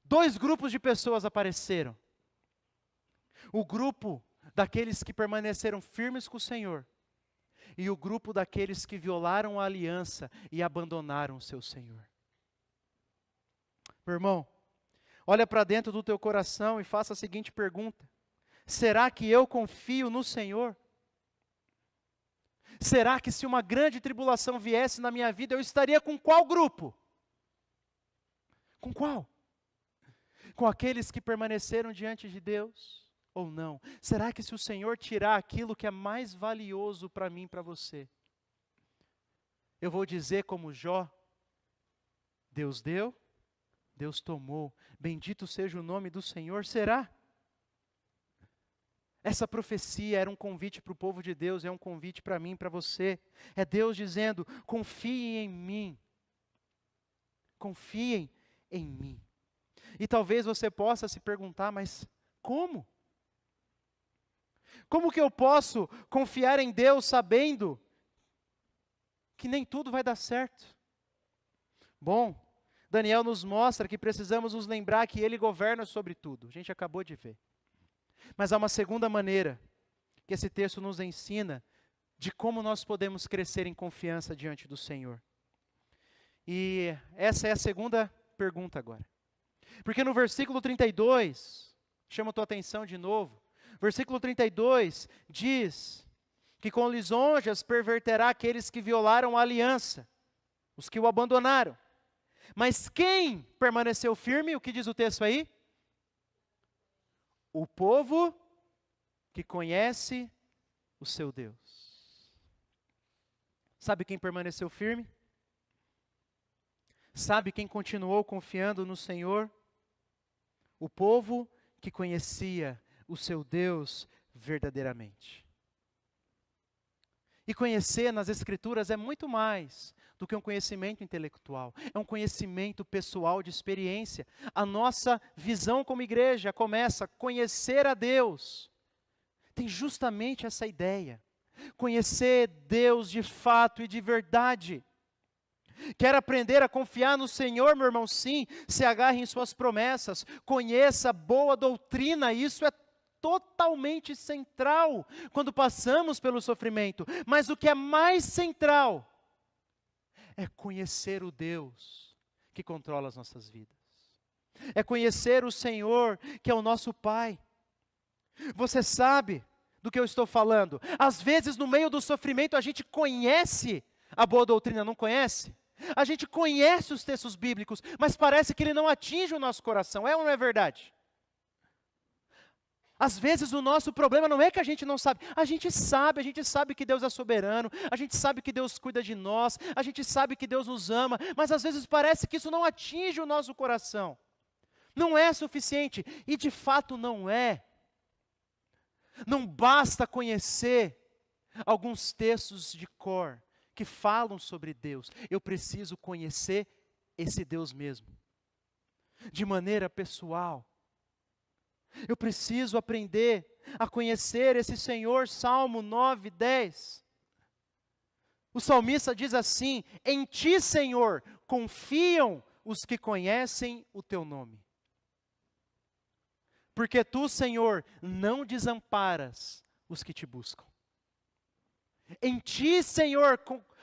2 grupos de pessoas apareceram. O grupo daqueles que permaneceram firmes com o Senhor, e o grupo daqueles que violaram a aliança e abandonaram o seu Senhor. Meu irmão, olha para dentro do teu coração e faça a seguinte pergunta: será que eu confio no Senhor? Será que se uma grande tribulação viesse na minha vida, eu estaria com qual grupo? Com qual? Com aqueles que permaneceram diante de Deus? Ou não? Será que se o Senhor tirar aquilo que é mais valioso para mim e para você, eu vou dizer como Jó: Deus deu, Deus tomou, bendito seja o nome do Senhor? Será? Essa profecia era um convite para o povo de Deus, é um convite para mim e para você. É Deus dizendo: confiem em mim. Confiem em mim. E talvez você possa se perguntar: mas como? Como que eu posso confiar em Deus sabendo que nem tudo vai dar certo? Bom, Daniel nos mostra que precisamos nos lembrar que Ele governa sobre tudo. A gente acabou de ver. Mas há uma segunda maneira que esse texto nos ensina de como nós podemos crescer em confiança diante do Senhor. E essa é a segunda pergunta agora. Porque no versículo 32, chama a tua atenção de novo, versículo 32 diz que com lisonjas perverterá aqueles que violaram a aliança, os que o abandonaram. Mas quem permaneceu firme, o que diz o texto aí? O povo que conhece o seu Deus. Sabe quem permaneceu firme? Sabe quem continuou confiando no Senhor? O povo que conhecia o seu Deus verdadeiramente. E conhecer nas Escrituras é muito mais do que um conhecimento intelectual. É um conhecimento pessoal de experiência. A nossa visão como igreja começa a conhecer a Deus. Tem justamente essa ideia. Conhecer Deus de fato e de verdade. Quer aprender a confiar no Senhor, meu irmão? Sim, se agarre em suas promessas, conheça a boa doutrina, isso é totalmente central quando passamos pelo sofrimento. Mas o que é mais central é conhecer o Deus que controla as nossas vidas. É conhecer o Senhor que é o nosso Pai. Você sabe do que eu estou falando? Às vezes no meio do sofrimento a gente conhece a boa doutrina, não conhece? A gente conhece os textos bíblicos, mas parece que ele não atinge o nosso coração, é ou não é verdade? Às vezes o nosso problema não é que a gente não sabe, a gente sabe que Deus é soberano, a gente sabe que Deus cuida de nós, a gente sabe que Deus nos ama, mas às vezes parece que isso não atinge o nosso coração. Não é suficiente, e de fato não é. Não basta conhecer alguns textos de cor que falam sobre Deus. Eu preciso conhecer esse Deus mesmo, de maneira pessoal. Eu preciso aprender a conhecer esse Senhor. Salmo 9, 10. O salmista diz assim: em ti, Senhor, confiam os que conhecem o teu nome. Porque tu, Senhor, não desamparas os que te buscam. Em ti, Senhor,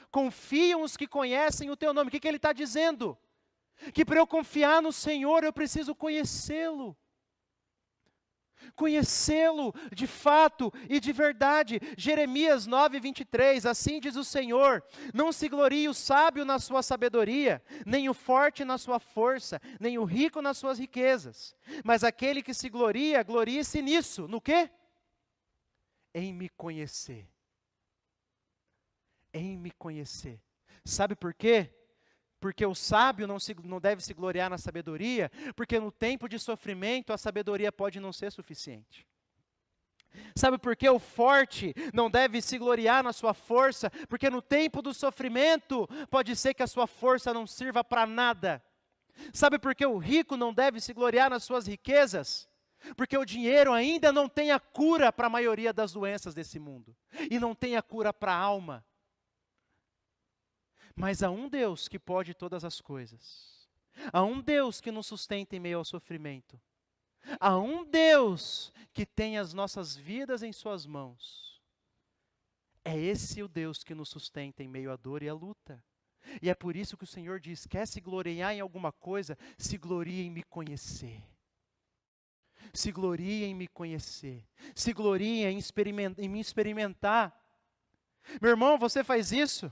confiam os que conhecem o teu nome. O que ele está dizendo? Que para eu confiar no Senhor, eu preciso conhecê-lo. Conhecê-lo de fato e de verdade. Jeremias 9, 23, assim diz o Senhor: não se glorie o sábio na sua sabedoria, nem o forte na sua força, nem o rico nas suas riquezas, mas aquele que se gloria, glorie-se nisso, no quê? Em me conhecer. Em me conhecer. Sabe por quê? Porque o sábio não deve se gloriar na sabedoria, porque no tempo de sofrimento a sabedoria pode não ser suficiente. Sabe por que o forte não deve se gloriar na sua força? Porque no tempo do sofrimento pode ser que a sua força não sirva para nada. Sabe por que o rico não deve se gloriar nas suas riquezas? Porque o dinheiro ainda não tem a cura para a maioria das doenças desse mundo, e não tem a cura para a alma. Mas há um Deus que pode todas as coisas. Há um Deus que nos sustenta em meio ao sofrimento. Há um Deus que tem as nossas vidas em suas mãos. É esse o Deus que nos sustenta em meio à dor e à luta. E é por isso que o Senhor diz: quer se gloriar em alguma coisa, se glorie em me conhecer. Se glorie em me conhecer. Se glorie em me experimentar. Meu irmão, você faz isso?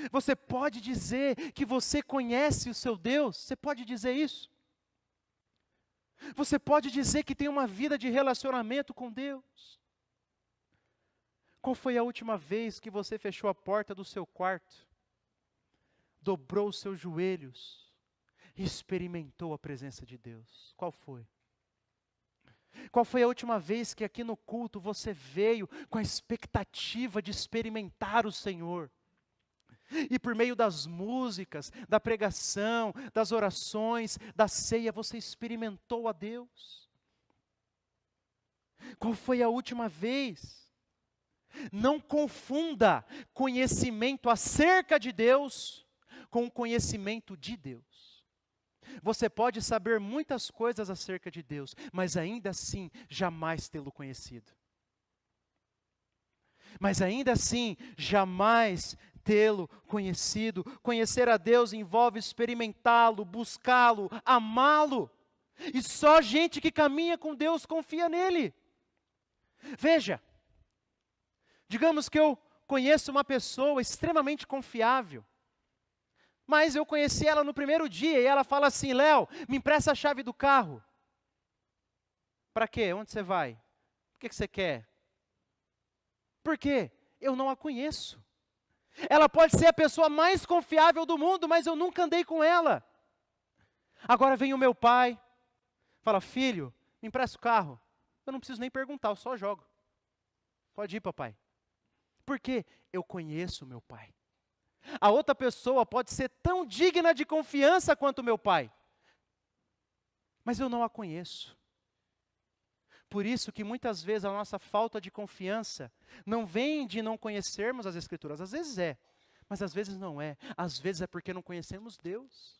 Você pode dizer que você conhece o seu Deus? Você pode dizer isso? Você pode dizer que tem uma vida de relacionamento com Deus? Qual foi a última vez que você fechou a porta do seu quarto, dobrou os seus joelhos e experimentou a presença de Deus? Qual foi? Qual foi a última vez que aqui no culto você veio com a expectativa de experimentar o Senhor? E por meio das músicas, da pregação, das orações, da ceia, você experimentou a Deus? Qual foi a última vez? Não confunda conhecimento acerca de Deus com o conhecimento de Deus. Você pode saber muitas coisas acerca de Deus, mas ainda assim jamais tê-lo conhecido. Mas ainda assim jamais tê-lo conhecido. Conhecer a Deus envolve experimentá-lo, buscá-lo, amá-lo. E só gente que caminha com Deus confia nele. Veja, digamos que eu conheço uma pessoa extremamente confiável, mas eu conheci ela no primeiro dia e ela fala assim: Léo, me empresta a chave do carro. Para quê? Onde você vai? O que você quer? Por quê? Eu não a conheço. Ela pode ser a pessoa mais confiável do mundo, mas eu nunca andei com ela. Agora vem o meu pai, fala: filho, me empresta o carro. Eu não preciso nem perguntar, eu só jogo. Pode ir, papai. Por quê? Eu conheço o meu pai. A outra pessoa pode ser tão digna de confiança quanto o meu pai, mas eu não a conheço. Por isso que muitas vezes a nossa falta de confiança não vem de não conhecermos as Escrituras. Às vezes é, mas às vezes não é. Às vezes é porque não conhecemos Deus.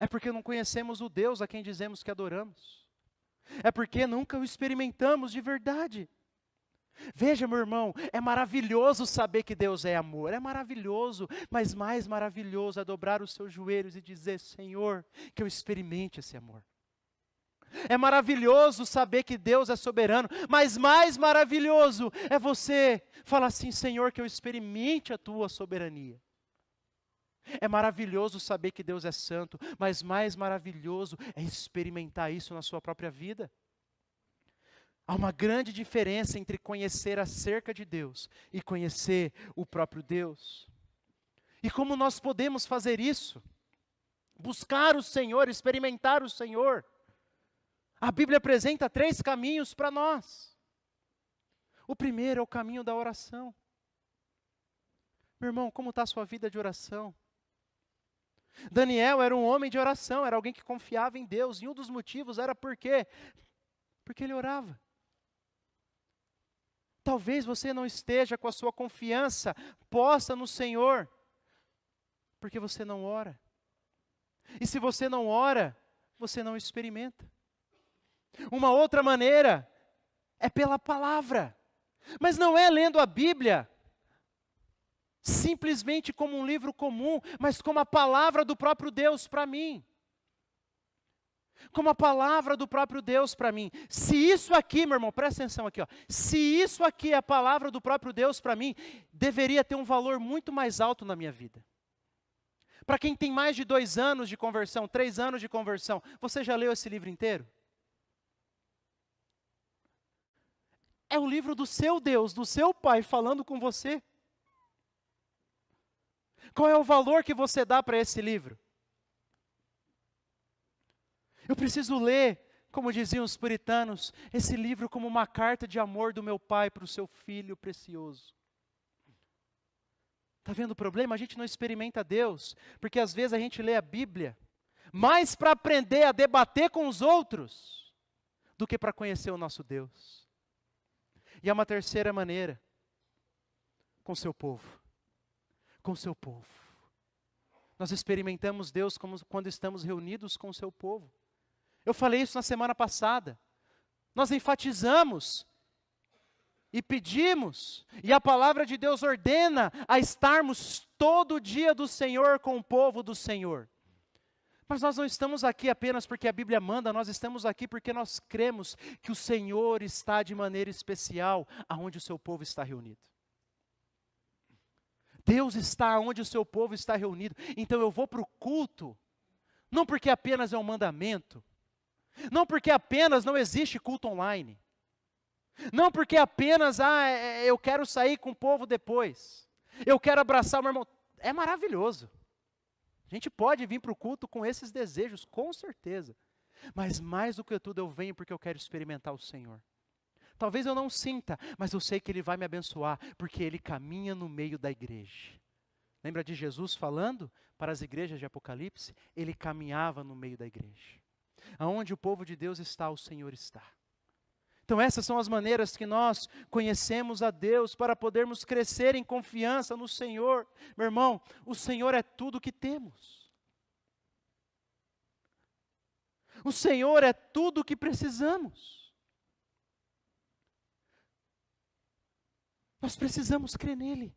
É porque não conhecemos o Deus a quem dizemos que adoramos. É porque nunca o experimentamos de verdade. Veja, meu irmão, é maravilhoso saber que Deus é amor, é maravilhoso, mas mais maravilhoso é dobrar os seus joelhos e dizer: Senhor, que eu experimente esse amor. É maravilhoso saber que Deus é soberano, mas mais maravilhoso é você falar assim: Senhor, que eu experimente a tua soberania. É maravilhoso saber que Deus é santo, mas mais maravilhoso é experimentar isso na sua própria vida. Há uma grande diferença entre conhecer acerca de Deus e conhecer o próprio Deus. E como nós podemos fazer isso? Buscar o Senhor, experimentar o Senhor. A Bíblia apresenta 3 caminhos para nós. O primeiro é o caminho da oração. Meu irmão, como está a sua vida de oração? Daniel era um homem de oração, era alguém que confiava em Deus, e um dos motivos era por quê? Porque ele orava. Talvez você não esteja com a sua confiança posta no Senhor, porque você não ora. E se você não ora, você não experimenta. Uma outra maneira é pela palavra, mas não é lendo a Bíblia simplesmente como um livro comum, mas como a palavra do próprio Deus para mim. Como a palavra do próprio Deus para mim. Se isso aqui, meu irmão, presta atenção aqui, ó. Se isso aqui é a palavra do próprio Deus para mim, deveria ter um valor muito mais alto na minha vida. Para quem tem mais de 2 anos de conversão, 3 anos de conversão, você já leu esse livro inteiro? É o livro do seu Deus, do seu Pai falando com você. Qual é o valor que você dá para esse livro? Eu preciso ler, como diziam os puritanos, esse livro como uma carta de amor do meu pai para o seu filho precioso. Está vendo o problema? A gente não experimenta Deus, porque às vezes a gente lê a Bíblia mais para aprender a debater com os outros, do que para conhecer o nosso Deus. E há uma terceira maneira, com seu povo. Com seu povo. Nós experimentamos Deus quando estamos reunidos com o seu povo. Eu falei isso na semana passada. Nós enfatizamos e pedimos, e a palavra de Deus ordena a estarmos todo dia do Senhor com o povo do Senhor. Mas nós não estamos aqui apenas porque a Bíblia manda, nós estamos aqui porque nós cremos que o Senhor está de maneira especial aonde o seu povo está reunido. Deus está onde o seu povo está reunido. Então eu vou para o culto, não porque apenas é um mandamento, não porque apenas não existe culto online, não porque apenas, eu quero sair com o povo depois, eu quero abraçar o meu irmão. É maravilhoso. A gente pode vir para o culto com esses desejos, com certeza. Mas mais do que tudo eu venho porque eu quero experimentar o Senhor. Talvez eu não sinta, mas eu sei que Ele vai me abençoar, porque Ele caminha no meio da igreja. Lembra de Jesus falando para as igrejas de Apocalipse? Ele caminhava no meio da igreja. Aonde o povo de Deus está, o Senhor está. Então essas são as maneiras que nós conhecemos a Deus para podermos crescer em confiança no Senhor. Meu irmão, o Senhor é tudo o que temos. O Senhor é tudo o que precisamos. Nós precisamos crer nele,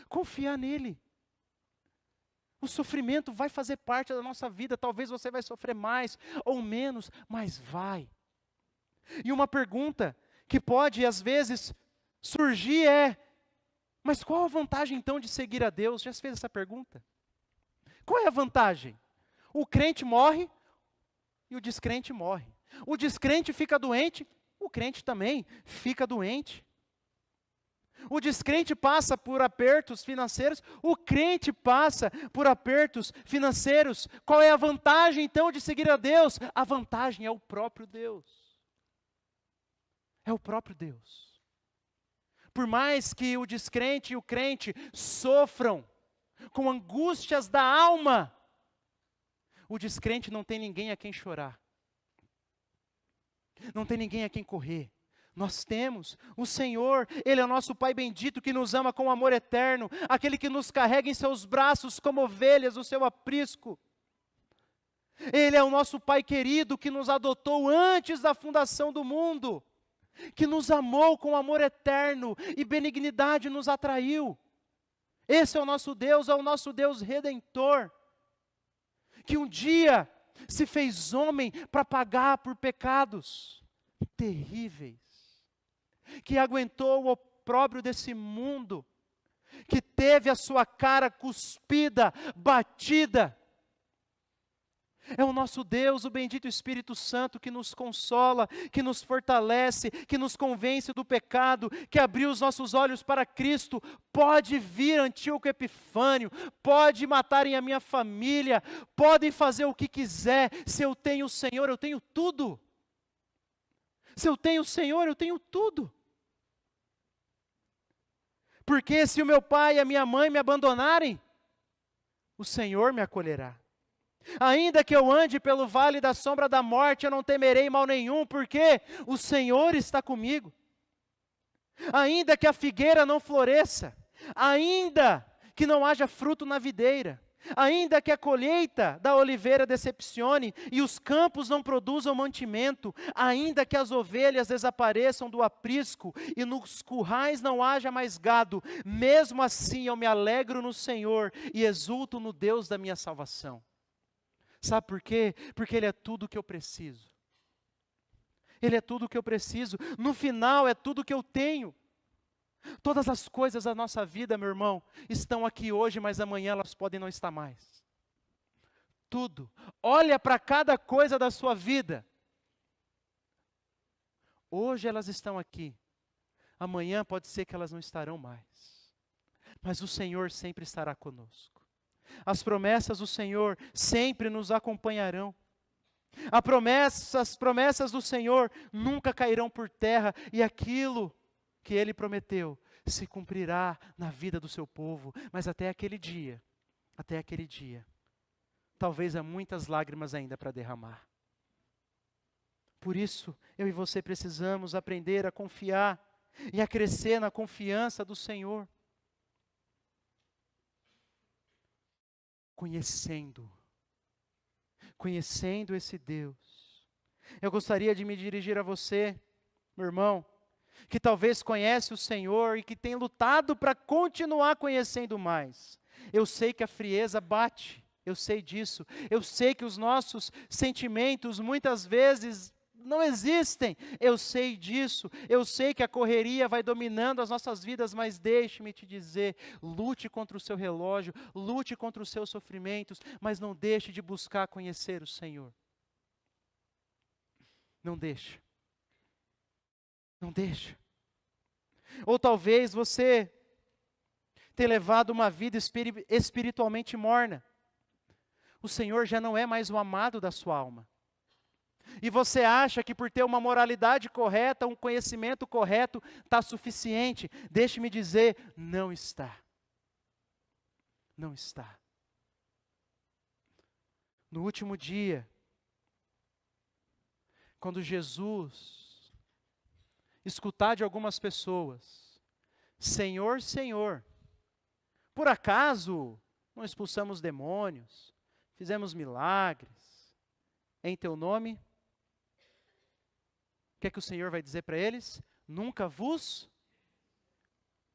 confiar nele. O sofrimento vai fazer parte da nossa vida, talvez você vai sofrer mais ou menos, mas vai. E uma pergunta que pode às vezes surgir é, mas qual a vantagem então de seguir a Deus? Já se fez essa pergunta? Qual é a vantagem? O crente morre e o descrente morre. O descrente fica doente, o crente também fica doente. O descrente passa por apertos financeiros, o crente passa por apertos financeiros. Qual é a vantagem então de seguir a Deus? A vantagem é o próprio Deus. É o próprio Deus. Por mais que o descrente e o crente sofram com angústias da alma, o descrente não tem ninguém a quem chorar. Não tem ninguém a quem correr. Nós temos o Senhor, Ele é o nosso Pai bendito que nos ama com amor eterno, aquele que nos carrega em seus braços como ovelhas, o seu aprisco. Ele é o nosso Pai querido que nos adotou antes da fundação do mundo, que nos amou com amor eterno e benignidade nos atraiu. Esse é o nosso Deus redentor, que um dia se fez homem para pagar por pecados terríveis, que aguentou o opróbrio desse mundo, que teve a sua cara cuspida, batida. É o nosso Deus, o bendito Espírito Santo, que nos consola, que nos fortalece, que nos convence do pecado, que abriu os nossos olhos para Cristo. Pode vir Antíoco Epifânio, pode matarem a minha família, podem fazer o que quiser. Se eu tenho o Senhor, eu tenho tudo. Se eu tenho o Senhor, eu tenho tudo. Porque se o meu pai e a minha mãe me abandonarem, o Senhor me acolherá. Ainda que eu ande pelo vale da sombra da morte, eu não temerei mal nenhum, porque o Senhor está comigo. Ainda que a figueira não floresça, ainda que não haja fruto na videira, ainda que a colheita da oliveira decepcione e os campos não produzam mantimento, ainda que as ovelhas desapareçam do aprisco e nos currais não haja mais gado, mesmo assim eu me alegro no Senhor e exulto no Deus da minha salvação. Sabe por quê? Porque Ele é tudo o que eu preciso. Ele é tudo o que eu preciso. No final é tudo o que eu tenho. Todas as coisas da nossa vida, meu irmão, estão aqui hoje, mas amanhã elas podem não estar mais. Tudo. Olha para cada coisa da sua vida. Hoje elas estão aqui. Amanhã pode ser que elas não estarão mais. Mas o Senhor sempre estará conosco. As promessas do Senhor sempre nos acompanharão. As promessas do Senhor nunca cairão por terra, e aquilo que Ele prometeu se cumprirá na vida do seu povo. Mas até aquele dia, talvez há muitas lágrimas ainda para derramar. Por isso, eu e você precisamos aprender a confiar e a crescer na confiança do Senhor. Conhecendo esse Deus. Eu gostaria de me dirigir a você, meu irmão, que talvez conhece o Senhor e que tem lutado para continuar conhecendo mais. Eu sei que a frieza bate, eu sei disso. Eu sei que os nossos sentimentos muitas vezes não existem, eu sei disso, eu sei que a correria vai dominando as nossas vidas, mas deixe-me te dizer, lute contra o seu relógio, lute contra os seus sofrimentos, mas não deixe de buscar conhecer o Senhor. Não deixe. Não deixe. Ou talvez você tenha levado uma vida espiritualmente morna. O Senhor já não é mais o amado da sua alma. E você acha que por ter uma moralidade correta, um conhecimento correto, está suficiente. Deixe-me dizer, não está. Não está. No último dia, quando Jesus escutar de algumas pessoas: Senhor, Senhor, por acaso não expulsamos demônios, fizemos milagres em teu nome? O que é que o Senhor vai dizer para eles? Nunca vos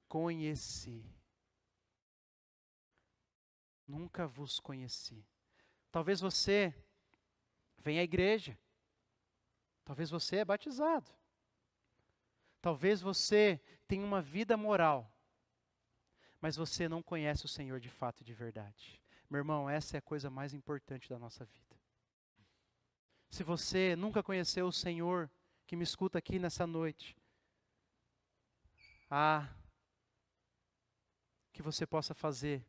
conheci. Nunca vos conheci. Talvez você venha à igreja. Talvez você é batizado. Talvez você tenha uma vida moral. Mas você não conhece o Senhor de fato e de verdade. Meu irmão, essa é a coisa mais importante da nossa vida. Se você nunca conheceu o Senhor, que me escuta aqui nessa noite, que você possa fazer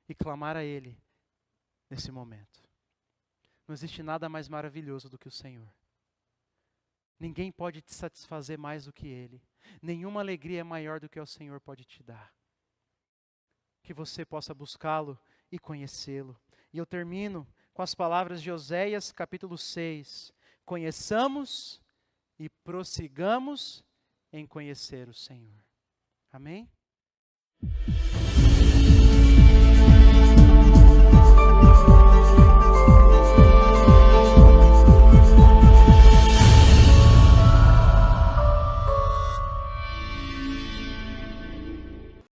e clamar a Ele nesse momento. Não existe nada mais maravilhoso do que o Senhor. Ninguém pode te satisfazer mais do que Ele. Nenhuma alegria é maior do que o Senhor pode te dar. Que você possa buscá-lo e conhecê-lo. E eu termino com as palavras de Oséias, capítulo 6. Conheçamos e prossigamos em conhecer o Senhor. Amém?